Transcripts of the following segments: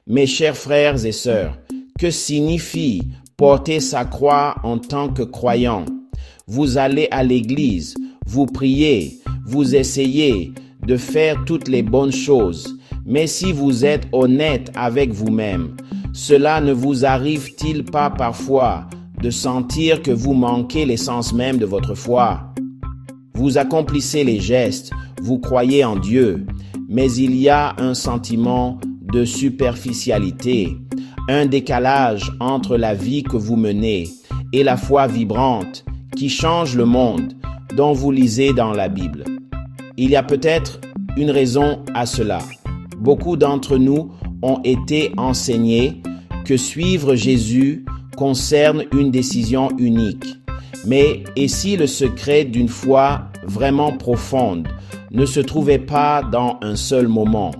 Mes chers frères et sœurs, que signifie porter sa croix en tant que croyant? Vous allez à l'église, vous priez, vous essayez de faire toutes les bonnes choses. Mais si vous êtes honnête avec vous-même, cela ne vous arrive-t-il pas parfois de sentir que vous manquez l'essence même de votre foi? Vous accomplissez les gestes, vous croyez en Dieu, mais il y a un sentiment de superficialité, un décalage entre la vie que vous menez et la foi vibrante qui change le monde dont vous lisez dans la Bible. Il y a peut-être une raison à cela. Beaucoup d'entre nous ont été enseignés que suivre Jésus concerne une décision unique. Mais et si le secret d'une foi vraiment profonde ne se trouvait pas dans un seul moment,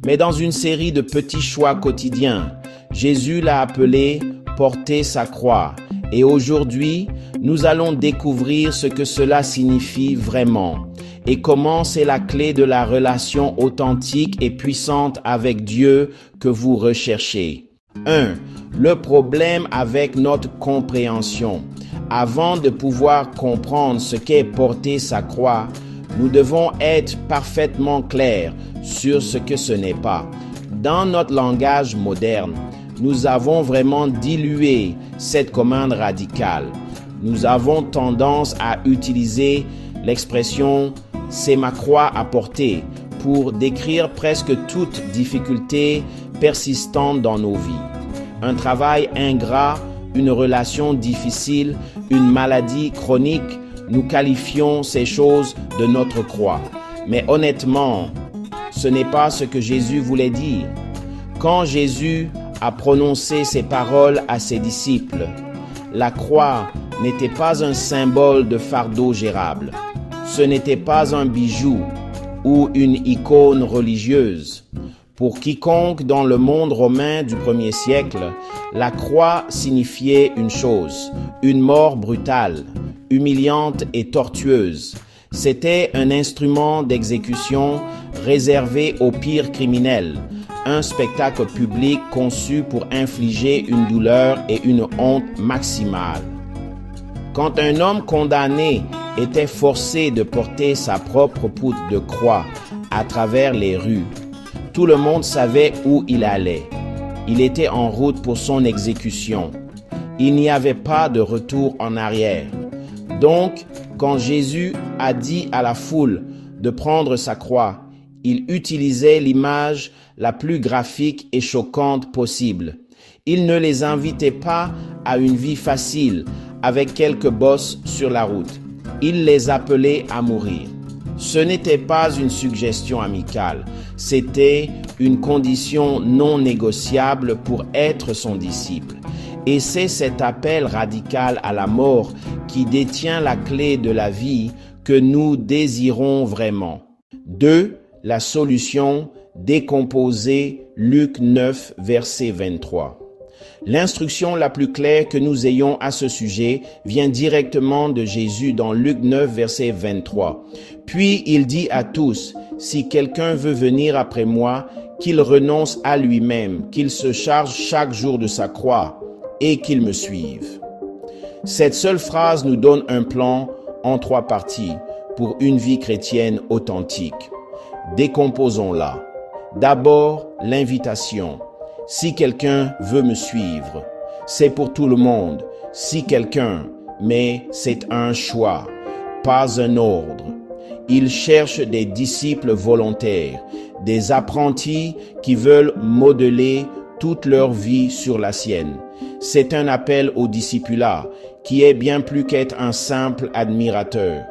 mais dans une série de petits choix quotidiens? Jésus l'a appelé « porter sa croix ». Et aujourd'hui, nous allons découvrir ce que cela signifie vraiment et comment c'est la clé de la relation authentique et puissante avec Dieu que vous recherchez. 1. Le problème avec notre compréhension. Avant de pouvoir comprendre ce qu'est porter sa croix, nous devons être parfaitement clairs sur ce que ce n'est pas. Dans notre langage moderne, nous avons vraiment dilué cette commande radicale. Nous avons tendance à utiliser l'expression « c'est ma croix à porter » pour décrire presque toute difficulté persistante dans nos vies. Un travail ingrat, une relation difficile, une maladie chronique, nous qualifions ces choses de notre croix. Mais honnêtement, ce n'est pas ce que Jésus voulait dire. Quand Jésus a prononcé ces paroles à ses disciples, la croix n'était pas un symbole de fardeau gérable. Ce n'était pas un bijou ou une icône religieuse. Pour quiconque dans le monde romain du 1er siècle, la croix signifiait une chose, une mort brutale, humiliante et tortueuse. C'était un instrument d'exécution réservé aux pires criminels, un spectacle public conçu pour infliger une douleur et une honte maximale. Quand un homme condamné était forcé de porter sa propre poutre de croix à travers les rues, tout le monde savait où il allait. Il était en route pour son exécution. Il n'y avait pas de retour en arrière. Donc, quand Jésus a dit à la foule de prendre sa croix, il utilisait l'image la plus graphique et choquante possible. Il ne les invitait pas à une vie facile avec quelques bosses sur la route. Il les appelait à mourir. Ce n'était pas une suggestion amicale, c'était une condition non négociable pour être son disciple. Et c'est cet appel radical à la mort qui détient la clé de la vie que nous désirons vraiment. 2. La solution décomposée, Luc 9, verset 23. L'instruction la plus claire que nous ayons à ce sujet vient directement de Jésus dans Luc 9, verset 23. Puis il dit à tous, « Si quelqu'un veut venir après moi, qu'il renonce à lui-même, qu'il se charge chaque jour de sa croix et qu'il me suive. » Cette seule phrase nous donne un plan en 3 parties pour une vie chrétienne authentique. Décomposons-la. D'abord, l'invitation. Si quelqu'un veut me suivre, c'est pour tout le monde. Si quelqu'un, mais c'est un choix, pas un ordre. Il cherche des disciples volontaires, des apprentis qui veulent modeler toute leur vie sur la sienne. C'est un appel au discipulat qui est bien plus qu'être un simple admirateur.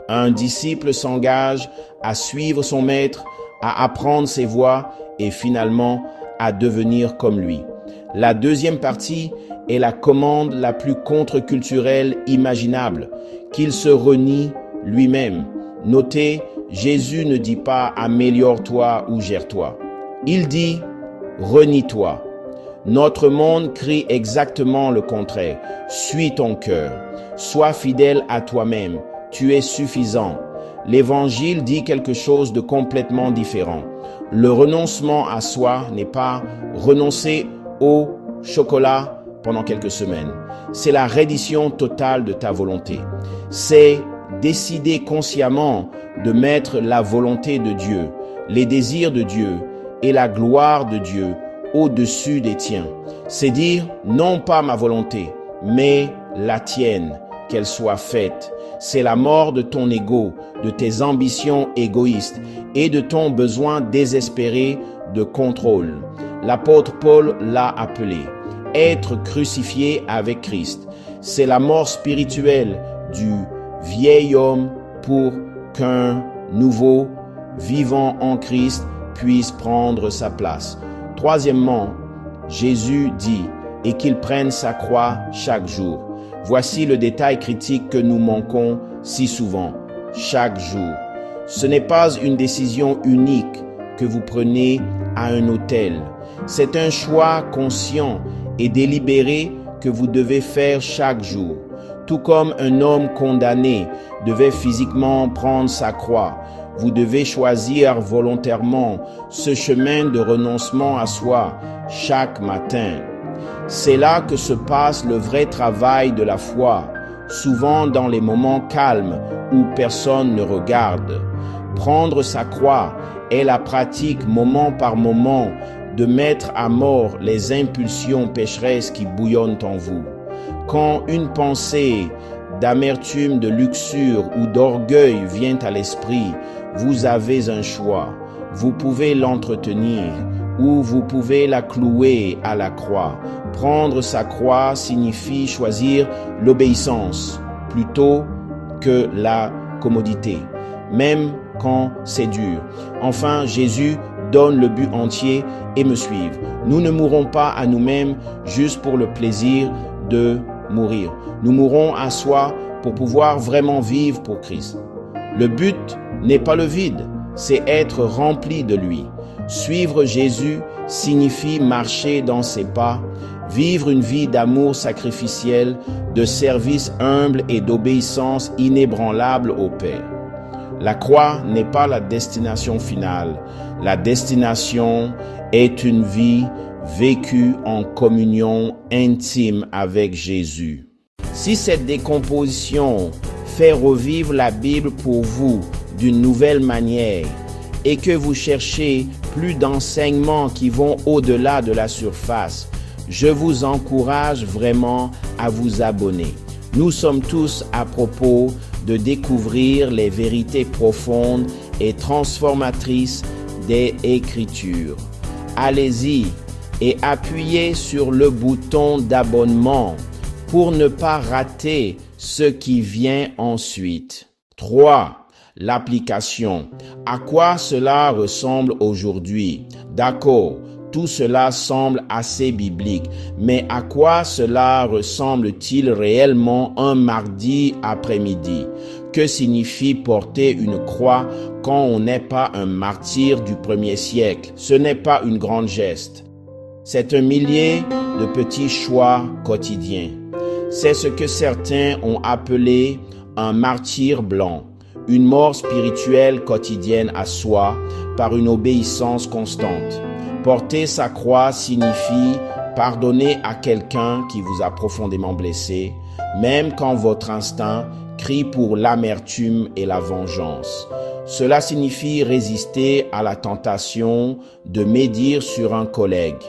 Un disciple s'engage à suivre son maître, à apprendre ses voies et finalement à devenir comme lui. La deuxième partie est la commande la plus contre-culturelle imaginable, qu'il se renie lui-même. Notez, Jésus ne dit pas « améliore-toi » ou « gère-toi ». Il dit « renie-toi ». Notre monde crie exactement le contraire. Suis ton cœur. Sois fidèle à toi-même. Tu es suffisant. L'Évangile dit quelque chose de complètement différent. Le renoncement à soi n'est pas renoncer au chocolat pendant quelques semaines. C'est la reddition totale de ta volonté. C'est décider consciemment de mettre la volonté de Dieu, les désirs de Dieu et la gloire de Dieu au-dessus des tiens. C'est dire non pas ma volonté, mais la tienne, qu'elle soit faite. C'est la mort de ton ego, de tes ambitions égoïstes et de ton besoin désespéré de contrôle. L'apôtre Paul l'a appelé être crucifié avec Christ. C'est la mort spirituelle du vieil homme pour qu'un nouveau vivant en Christ puisse prendre sa place. Troisièmement, Jésus dit et qu'il prenne sa croix chaque jour. Voici le détail critique que nous manquons si souvent, chaque jour. Ce n'est pas une décision unique que vous prenez à un hôtel. C'est un choix conscient et délibéré que vous devez faire chaque jour. Tout comme un homme condamné devait physiquement prendre sa croix, vous devez choisir volontairement ce chemin de renoncement à soi chaque matin. C'est là que se passe le vrai travail de la foi, souvent dans les moments calmes où personne ne regarde. Prendre sa croix est la pratique moment par moment de mettre à mort les impulsions pécheresses qui bouillonnent en vous. Quand une pensée d'amertume, de luxure ou d'orgueil vient à l'esprit, vous avez un choix. Vous pouvez l'entretenir ou vous pouvez la clouer à la croix. Prendre sa croix signifie choisir l'obéissance plutôt que la commodité, même quand c'est dur. Enfin, Jésus donne le but entier et me suivre. Nous ne mourrons pas à nous-mêmes juste pour le plaisir de mourir. Nous mourrons à soi pour pouvoir vraiment vivre pour Christ. Le but n'est pas le vide, c'est être rempli de lui. Suivre Jésus signifie marcher dans ses pas, vivre une vie d'amour sacrificiel, de service humble et d'obéissance inébranlable au Père. La croix n'est pas la destination finale. La destination est une vie vécue en communion intime avec Jésus. Si cette décomposition fait revivre la Bible pour vous d'une nouvelle manière et que vous cherchez plus d'enseignements qui vont au-delà de la surface, je vous encourage vraiment à vous abonner. Nous sommes tous à propos de découvrir les vérités profondes et transformatrices des Écritures. Allez-y et appuyez sur le bouton d'abonnement pour ne pas rater ce qui vient ensuite. 3. L'application. À quoi cela ressemble aujourd'hui? D'accord, tout cela semble assez biblique, mais à quoi cela ressemble-t-il réellement un mardi après-midi? Que signifie porter une croix quand on n'est pas un martyr du 1er siècle? Ce n'est pas une grande geste. C'est un millier de petits choix quotidiens. C'est ce que certains ont appelé un martyr blanc, une mort spirituelle quotidienne à soi par une obéissance constante. Porter sa croix signifie pardonner à quelqu'un qui vous a profondément blessé, même quand votre instinct crie pour l'amertume et la vengeance. Cela signifie résister à la tentation de médire sur un collègue,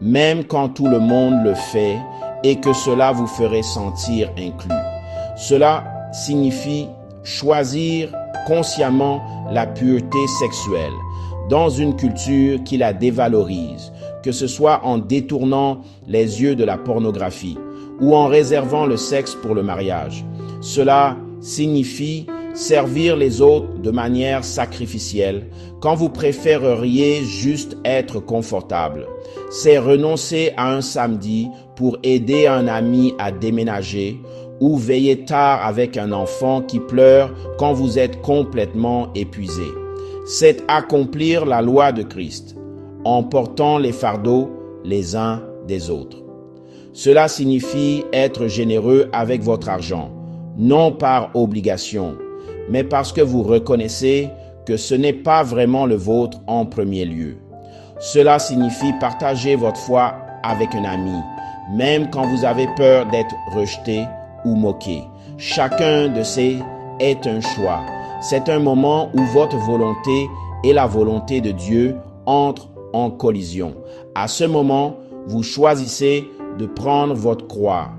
même quand tout le monde le fait et que cela vous ferait sentir inclus. Cela signifie choisir consciemment la pureté sexuelle dans une culture qui la dévalorise, que ce soit en détournant les yeux de la pornographie ou en réservant le sexe pour le mariage. Cela signifie servir les autres de manière sacrificielle quand vous préféreriez juste être confortable. C'est renoncer à un samedi pour aider un ami à déménager ou veiller tard avec un enfant qui pleure quand vous êtes complètement épuisé. C'est accomplir la loi de Christ en portant les fardeaux les uns des autres. Cela signifie être généreux avec votre argent, non par obligation, mais parce que vous reconnaissez que ce n'est pas vraiment le vôtre en premier lieu. Cela signifie partager votre foi avec un ami, même quand vous avez peur d'être rejeté ou moqué. Chacun de ces est un choix. C'est un moment où votre volonté et la volonté de Dieu entrent en collision. À ce moment, vous choisissez de prendre votre croix.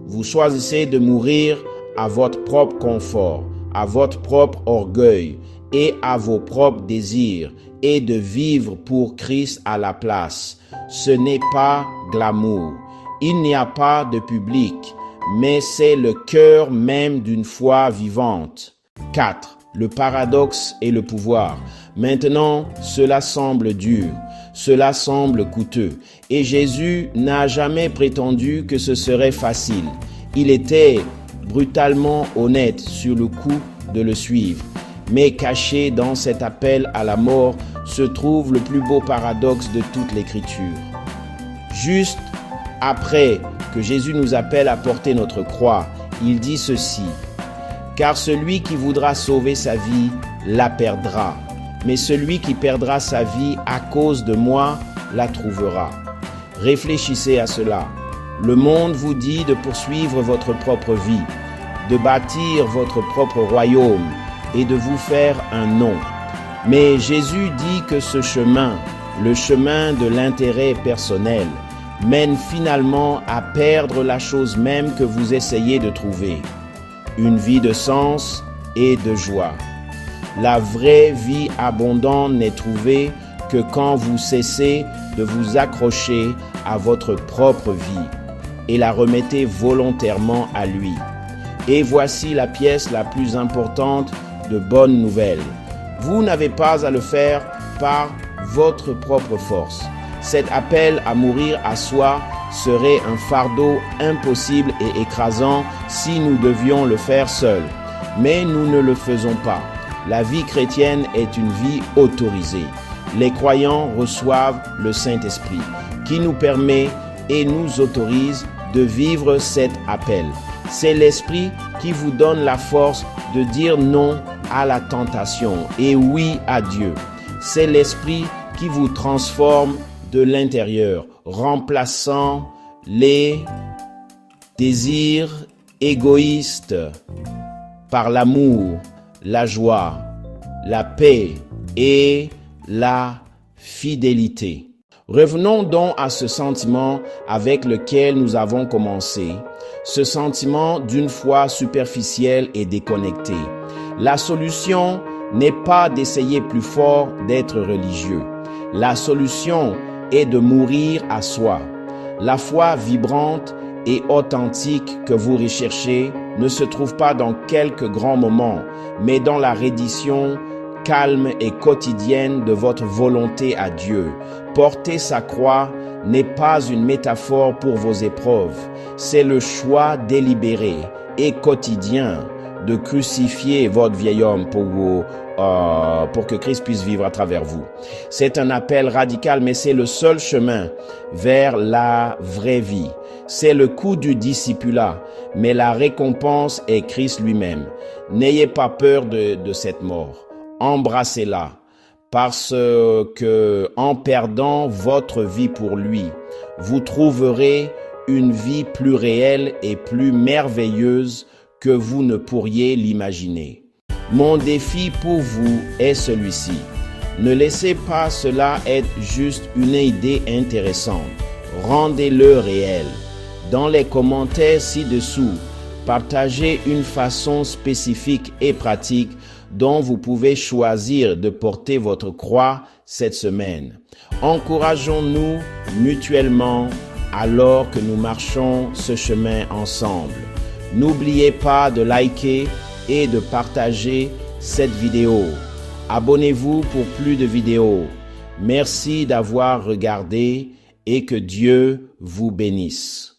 Vous choisissez de mourir à votre propre confort, à votre propre orgueil et à vos propres désirs et de vivre pour Christ à la place. Ce n'est pas glamour. Il n'y a pas de public, mais c'est le cœur même d'une foi vivante. 4. Le paradoxe et le pouvoir. Maintenant, cela semble dur, cela semble coûteux. Et Jésus n'a jamais prétendu que ce serait facile. Il était brutalement honnête sur le coup de le suivre. Mais caché dans cet appel à la mort se trouve le plus beau paradoxe de toute l'Écriture. Juste après que Jésus nous appelle à porter notre croix, il dit ceci: « Car celui qui voudra sauver sa vie la perdra, mais celui qui perdra sa vie à cause de moi la trouvera. » Réfléchissez à cela. Le monde vous dit de poursuivre votre propre vie, de bâtir votre propre royaume et de vous faire un nom. Mais Jésus dit que ce chemin, le chemin de l'intérêt personnel, mène finalement à perdre la chose même que vous essayez de trouver, une vie de sens et de joie. La vraie vie abondante n'est trouvée que quand vous cessez de vous accrocher à votre propre vie et la remettez volontairement à lui. Et voici la pièce la plus importante de bonnes nouvelles. Vous n'avez pas à le faire par votre propre force. Cet appel à mourir à soi serait un fardeau impossible et écrasant si nous devions le faire seuls. Mais nous ne le faisons pas. La vie chrétienne est une vie autorisée. Les croyants reçoivent le Saint-Esprit qui nous permet et nous autorise de vivre cet appel. C'est l'Esprit qui vous donne la force de dire non à la tentation et oui à Dieu. C'est l'Esprit qui vous transforme de l'intérieur, remplaçant les désirs égoïstes par l'amour, la joie, la paix et la fidélité. Revenons donc à ce sentiment avec lequel nous avons commencé, ce sentiment d'une foi superficielle et déconnectée. La solution n'est pas d'essayer plus fort d'être religieux. La solution est de mourir à soi. La foi vibrante et authentique que vous recherchez ne se trouve pas dans quelques grands moments, mais dans la reddition calme et quotidienne de votre volonté à Dieu. Porter sa croix n'est pas une métaphore pour vos épreuves, c'est le choix délibéré et quotidien de crucifier votre vieil homme pour que Christ puisse vivre à travers vous. C'est un appel radical, mais c'est le seul chemin vers la vraie vie. C'est le coût du discipulat, mais la récompense est Christ lui-même. N'ayez pas peur de cette mort. Embrassez-la, parce que en perdant votre vie pour lui, vous trouverez une vie plus réelle et plus merveilleuse que vous ne pourriez l'imaginer. Mon défi pour vous est celui-ci. Ne laissez pas cela être juste une idée intéressante. Rendez-le réel. Dans les commentaires ci-dessous, partagez une façon spécifique et pratique dont vous pouvez choisir de porter votre croix cette semaine. Encourageons-nous mutuellement alors que nous marchons ce chemin ensemble. N'oubliez pas de liker et de partager cette vidéo. Abonnez-vous pour plus de vidéos. Merci d'avoir regardé et que Dieu vous bénisse.